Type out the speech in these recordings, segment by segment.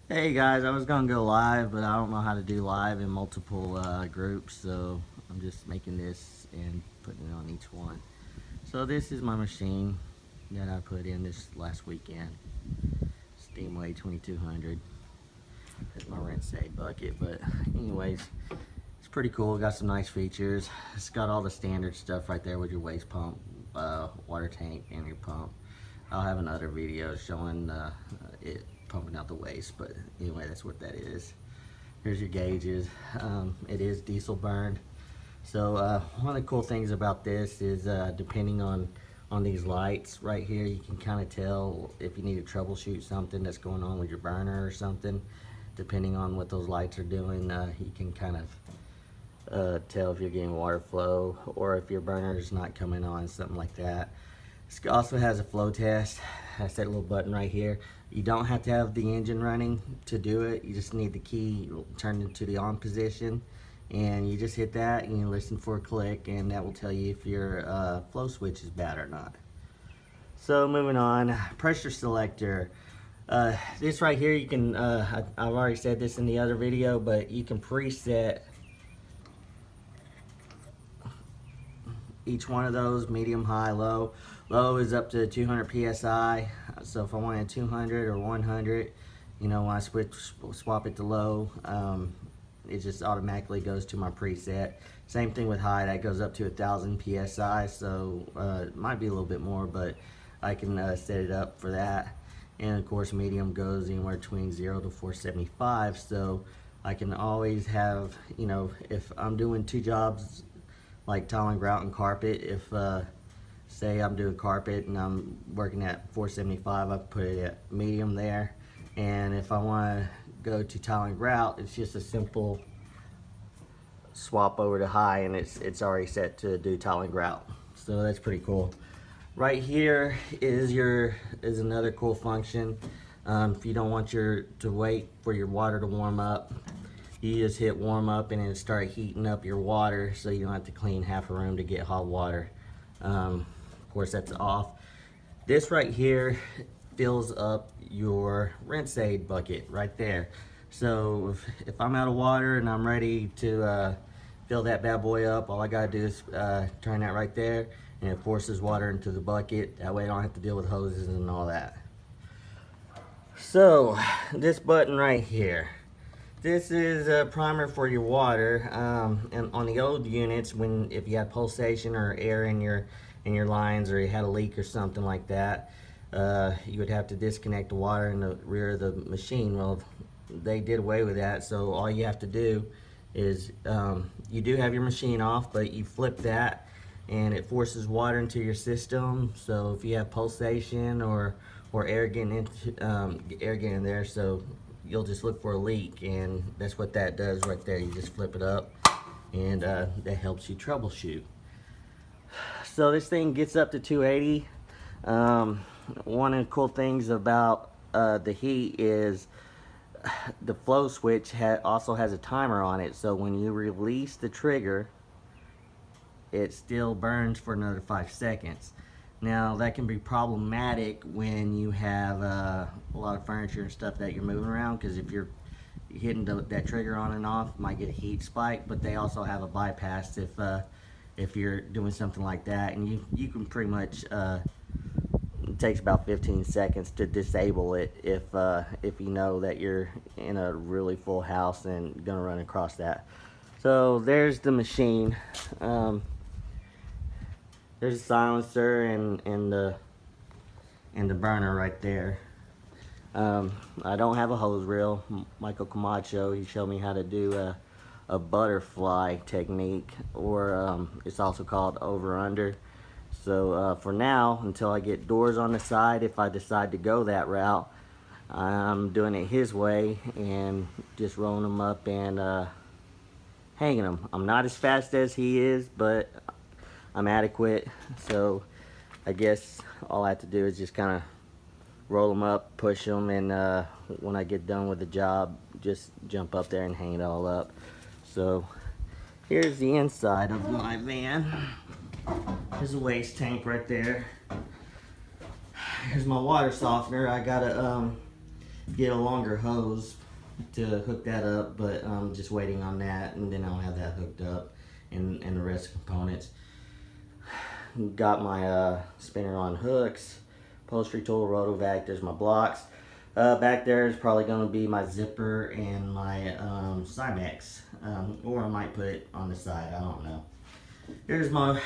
Hey guys, I was gonna go live, but I don't know how to do live in multiple groups, so I'm just making this and putting it on each one. So this is my machine that I put in this last weekend. Steamway 2200. That's my rinse aid bucket, but anyways, it's pretty cool. Got some nice features. It's got all the standard stuff right there with your waste pump, water tank, and your pump. I'll have another video showing it pumping out the waste, but anyway, that's what that is. Here's your gauges. It is diesel burned. So one of the cool things about this is depending on these lights right here, you can kind of tell if you need to troubleshoot something that's going on with your burner or something. Depending on what those lights are doing, you can kind of tell if you're getting water flow or if your burner is not coming on, something like that. This also has a flow test. Has that little button right here. You don't have to have the engine running to do it. You just need the key turned into the on position, and you just hit that and you listen for a click, and that will tell you if your flow switch is bad or not. So moving on, pressure selector. This right here, you can, I've already said this in the other video, but you can preset each one of those: medium, high, low. Low is up to 200 psi, so if I wanted 200 or 100, you know, when I swap it to low, it just automatically goes to my preset. Same thing with high, that goes up to 1000 psi, so it might be a little bit more, but I can set it up for that. And of course, medium goes anywhere between 0 to 475, so I can always have, you know, if I'm doing two jobs like tiling, grout, and carpet, if say I'm doing carpet and I'm working at 475, I put it at medium there. And if I want to go to tile and grout, it's just a simple swap over to high, and it's already set to do tile and grout. So that's pretty cool. Right here is another cool function. If you don't want to wait for your water to warm up, you just hit warm up and it start heating up your water, so you don't have to clean half a room to get hot water. Of course, that's off. This right here fills up your rinse aid bucket right there. So if I'm out of water and I'm ready to fill that bad boy up, all I gotta do is turn that right there, and it forces water into the bucket. That way I don't have to deal with hoses and all that. So this button right here, this is a primer for your water. And on the old units, if you had pulsation or air in your lines, or you had a leak or something like that, you would have to disconnect the water in the rear of the machine. Well, they did away with that, so all you have to do is you do have your machine off, but you flip that and it forces water into your system. So if you have pulsation or air getting in there, so you'll just look for a leak, and that's what that does right there. You just flip it up, and that helps you troubleshoot. So this thing gets up to 280. One of the cool things about the heat is the flow switch also has a timer on it, so when you release the trigger, it still burns for another 5 seconds. Now that can be problematic when you have a lot of furniture and stuff that you're moving around, because if you're hitting that trigger on and off, you might get a heat spike. But they also have a bypass if you're doing something like that, and you can pretty much it takes about 15 seconds to disable it if you know that you're in a really full house and gonna run across that. So there's the machine. There's a silencer and the burner right there. I don't have a hose reel. Michael Camacho, he showed me how to do a butterfly technique, or it's also called over under. So for now, until I get doors on the side, if I decide to go that route, I'm doing it his way and just rolling them up and hanging them. I'm not as fast as he is, but I'm adequate. So I guess all I have to do is just kind of roll them up, push them, and when I get done with the job, just jump up there and hang it all up. So here's the inside of my van. There's a waste tank right there. Here's my water softener. I got a get a longer hose to hook that up, but I'm just waiting on that, and then I'll have that hooked up and the rest of the components. Got my spinner on hooks, upholstery tool, rotovac. There's my blocks. Back there is probably going to be my zipper and my Cymex, or I might put it on the side, I don't know. Here's my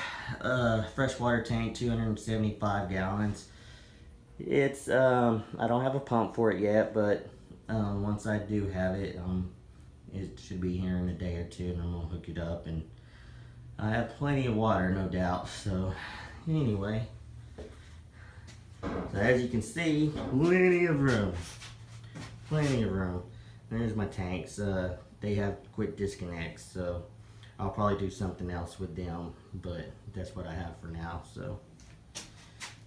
freshwater tank, 275 gallons. It's I don't have a pump for it yet, but once I do have it, it should be here in a day or two, and I'm gonna hook it up, and I have plenty of water, no doubt. So anyway, so as you can see, plenty of room, plenty of room. There's my tanks. They have quick disconnects, so I'll probably do something else with them, but that's what I have for now. So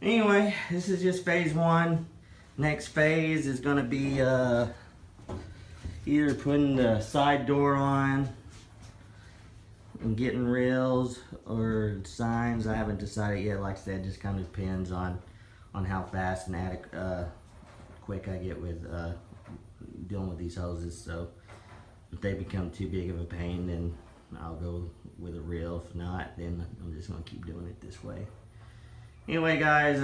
anyway, this is just phase one. Next phase is gonna be either putting the side door on and getting rails or signs. I haven't decided yet. Like I said, it just kind of depends on how fast and quick I get with dealing with these hoses. So if they become too big of a pain, then I'll go with a reel. If not, then I'm just gonna keep doing it this way. Anyway, guys,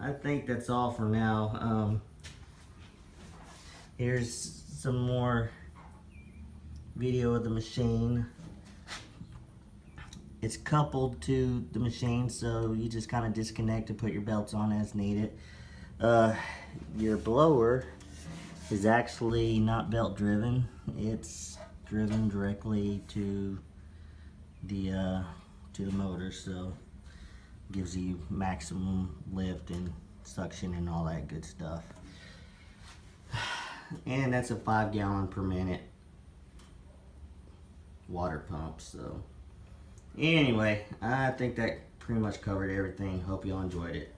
I think that's all for now. Here's some more video of the machine. It's coupled to the machine, so you just kind of disconnect and put your belts on as needed. Your blower is actually not belt driven. It's driven directly to the motor, so gives you maximum lift and suction and all that good stuff. And that's a 5 gallon per minute water pump. So anyway, I think that pretty much covered everything. Hope you all enjoyed it.